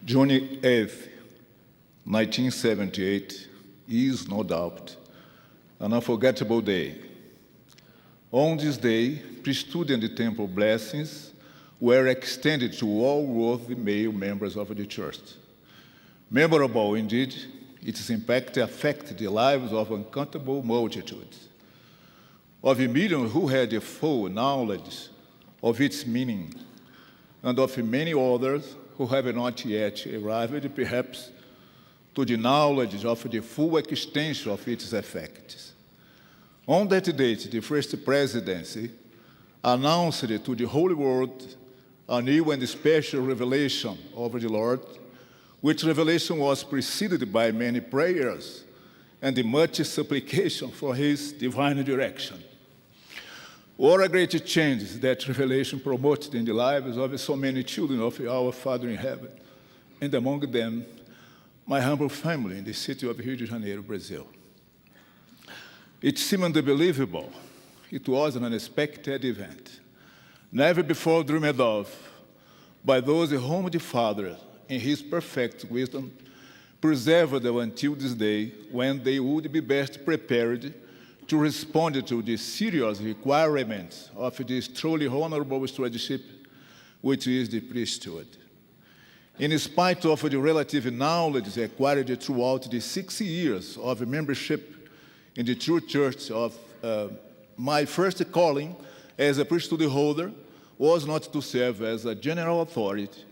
June 8th, 1978 is, no doubt, an unforgettable day. On this day, priesthood and temple blessings were extended to all worthy male members of the church. Memorable indeed, its impact affected the lives of uncountable multitudes, of millions who had a full knowledge of its meaning, and of many others who have not yet arrived, perhaps, to the knowledge of the full extent of its effects. On that date, the First Presidency announced to the whole world a new and special revelation of the Lord, which revelation was preceded by many prayers and much supplication for His divine direction. What a great change that revelation promoted in the lives of so many children of our Father in heaven, and among them, my humble family in the city of Rio de Janeiro, Brazil. It seemed unbelievable. It was an unexpected event, never before dreamed of by those whom the Father, in His perfect wisdom, preserved until this day, when they would be best prepared to respond to the serious requirements of this truly honorable stewardship, which is the priesthood. In spite of the relative knowledge acquired throughout the 6 years of membership in the true church of my first calling as a priesthood holder was not to serve as a general authority,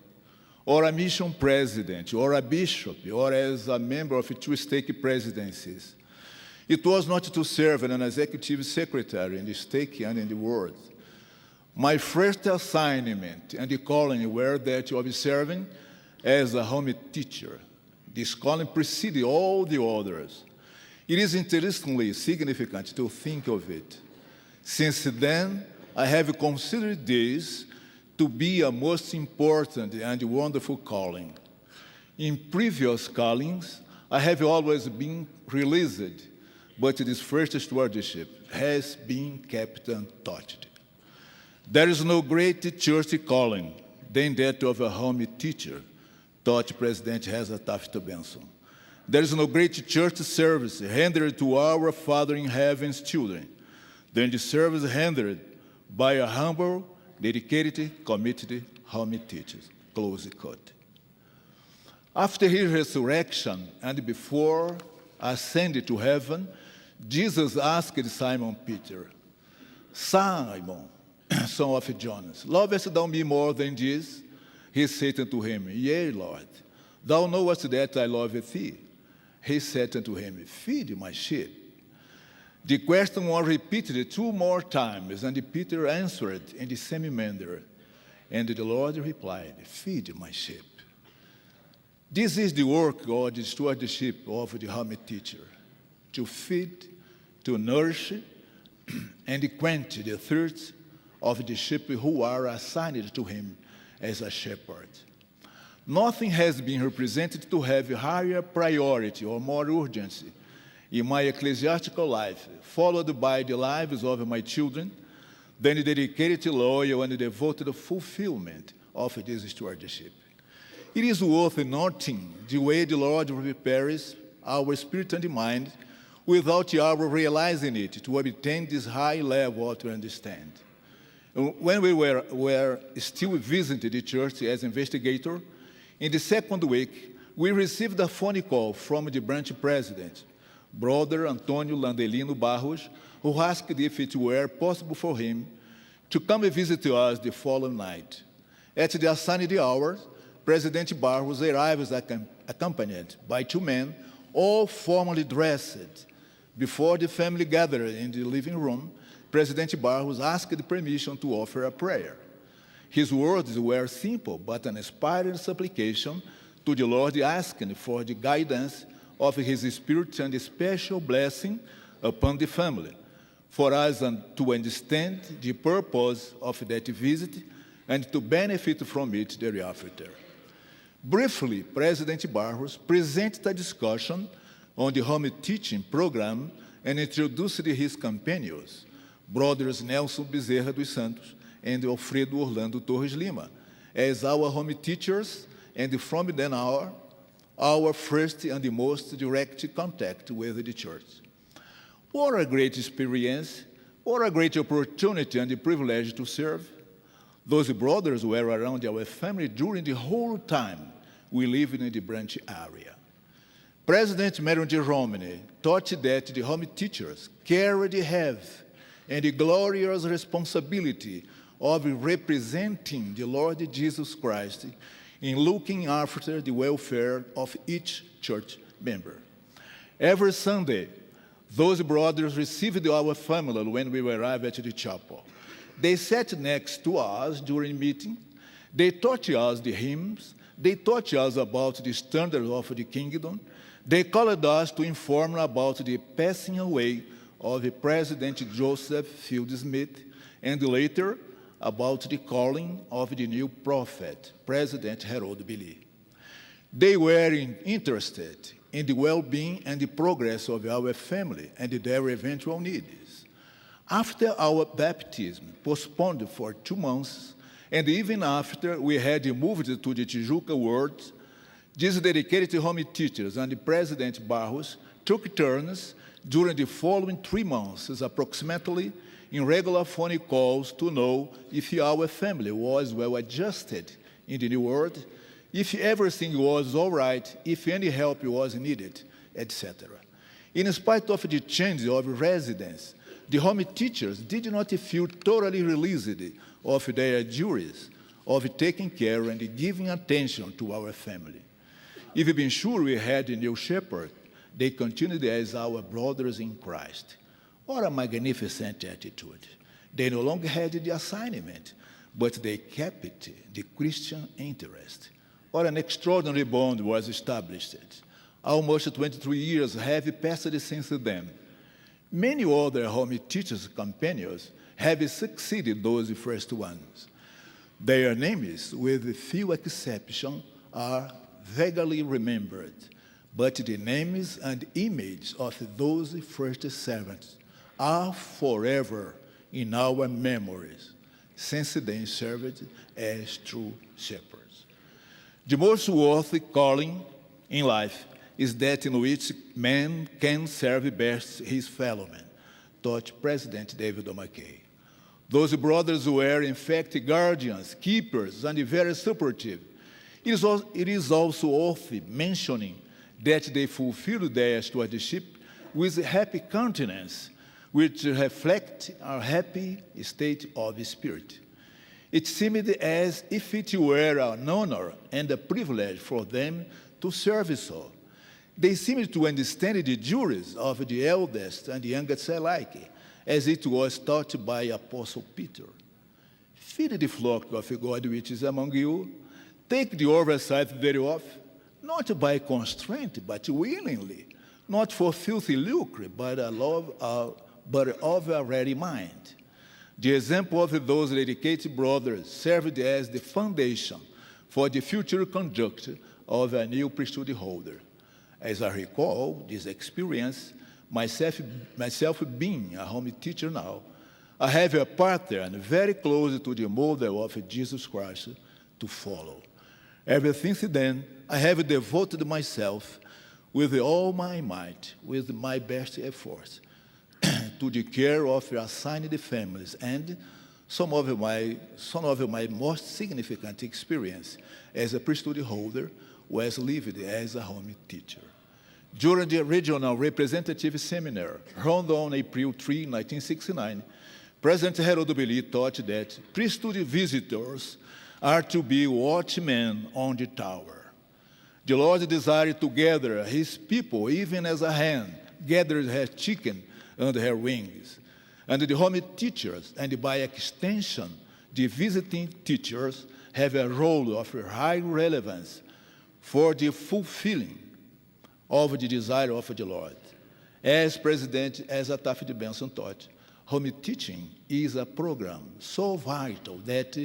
or a mission president, or a bishop, or as a member of two stake presidencies. It was not to serve as an executive secretary in the stake and in the world. My first assignment and the calling were that of serving as a home teacher. This calling preceded all the others. It is interestingly significant to think of it. Since then, I have considered this to be a most important and wonderful calling. In previous callings, I have always been released, but this first stewardship has been kept untouched. There is no great church calling than that of a home teacher, taught President Reza Taft Benson. There is no great church service rendered to our Father in Heaven's children than the service rendered by a humble, dedicated, committed home teacher. Close quote. After His resurrection and before ascending to heaven, Jesus asked Simon Peter, "Simon, son of Jonas, lovest thou me more than this?" He said unto him, "Yea, Lord, thou knowest that I love thee." He said unto him, "Feed my sheep." The question was repeated 2 more times, and Peter answered in the same manner. And the Lord replied, "Feed my sheep." This is the work of the stewardship of the home teacher, to feed, to nourish, and quench the thirst of the sheep who are assigned to him as a shepherd. Nothing has been represented to have higher priority or more urgency in my ecclesiastical life, followed by the lives of my children, than the dedicated, loyal, and devoted fulfillment of this stewardship. It is worth noting the way the Lord prepares our spirit and mind without our realizing it to obtain this high level to understand. When we were still visiting the church as investigator, in the second week, we received a phone call from the branch president, Brother Antonio Landelino Barros, who asked if it were possible for him to come and visit us the following night. At the assigned hour, President Barros arrives accompanied by 2 men, all formally dressed. Before the family gathered in the living room, President Barros asked permission to offer a prayer. His words were simple, but an inspired supplication to the Lord, asking for the guidance of His Spirit and a special blessing upon the family, for us to understand the purpose of that visit and to benefit from it thereafter. Briefly, President Barros presented a discussion on the home teaching program and introduced his companions, Brothers Nelson Bezerra dos Santos and Alfredo Orlando Torres Lima, as our home teachers and from then on, our first and the most direct contact with the church. What a great experience, what a great opportunity and the privilege to serve. Those brothers were around our family during the whole time we lived in the branch area. President Marion J. Romney taught that the home teachers carry the heavy and the glorious responsibility of representing the Lord Jesus Christ in looking after the welfare of each church member. Every Sunday, those brothers received our family when we arrived at the chapel. They sat next to us during meeting. They taught us the hymns. They taught us about the standards of the kingdom. They called us to inform about the passing away of President Joseph Field Smith, and later about the calling of the new prophet, President Harold Billy. They were interested in the well-being and the progress of our family and their eventual needs. After our baptism, postponed for 2 months, and even after we had moved to the Tijuca ward, these dedicated home teachers and President Barros took turns during the following 3 months, approximately, in regular phone calls to know if our family was well adjusted in the new world, if everything was all right, if any help was needed, etc. In spite of the change of residence, the home teachers did not feel totally released of their duties of taking care and giving attention to our family. Even being sure we had a new shepherd, they continued as our brothers in Christ. What a magnificent attitude. They no longer had the assignment, but they kept the Christian interest. What an extraordinary bond was established. Almost 23 years have passed since then. Many other home teachers' companions have succeeded those first ones. Their names, with few exceptions, are vaguely remembered, but the names and image of those first servants are forever in our memories, since they served as true shepherds. The most worthy calling in life is that in which man can serve best his fellow man, taught President David O. McKay. Those brothers were, in fact, guardians, keepers, and very supportive. It is also worth mentioning that they fulfilled their stewardship with happy countenance, which reflect our happy state of spirit. It seemed as if it were an honor and a privilege for them to serve so. They seemed to understand the duties of the eldest and the youngest alike, as it was taught by Apostle Peter. Feed the flock of God which is among you. Take the oversight thereof, not by constraint, but willingly, not for filthy lucre, but of a ready mind. The example of those dedicated brothers served as the foundation for the future conduct of a new priesthood holder. As I recall this experience, myself being a home teacher now, I have a pattern very close to the model of Jesus Christ to follow. Ever since then, I have devoted myself with all my might, with my best efforts, to the care of assigned families, and some of my most significant experience as a priesthood holder was lived as a home teacher. During the regional representative seminar held on April 3, 1969, President Harold Billy taught that priesthood visitors are to be watchmen on the tower. The Lord desired to gather his people even as a hen gathers her chicken under her wings. And the home teachers, and by extension, the visiting teachers, have a role of high relevance for the fulfilling of the desire of the Lord. As President Asa Taft Benson taught, home teaching is a program so vital that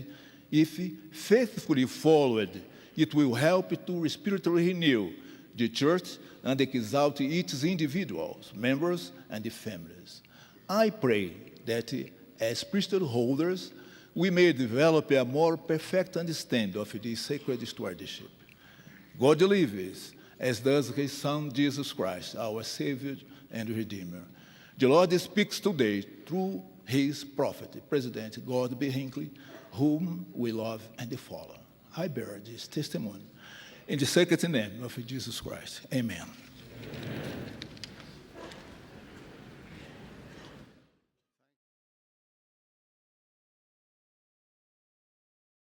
if faithfully followed, it will help to spiritually renew the church and exalt its individuals, members, and families. I pray that as priesthood holders, we may develop a more perfect understanding of this sacred stewardship. God lives, as does his Son, Jesus Christ, our Savior and Redeemer. The Lord speaks today through his prophet, President Gordon B. Hinckley, whom we love and follow. I bear this testimony in the sacred name of Jesus Christ. Amen.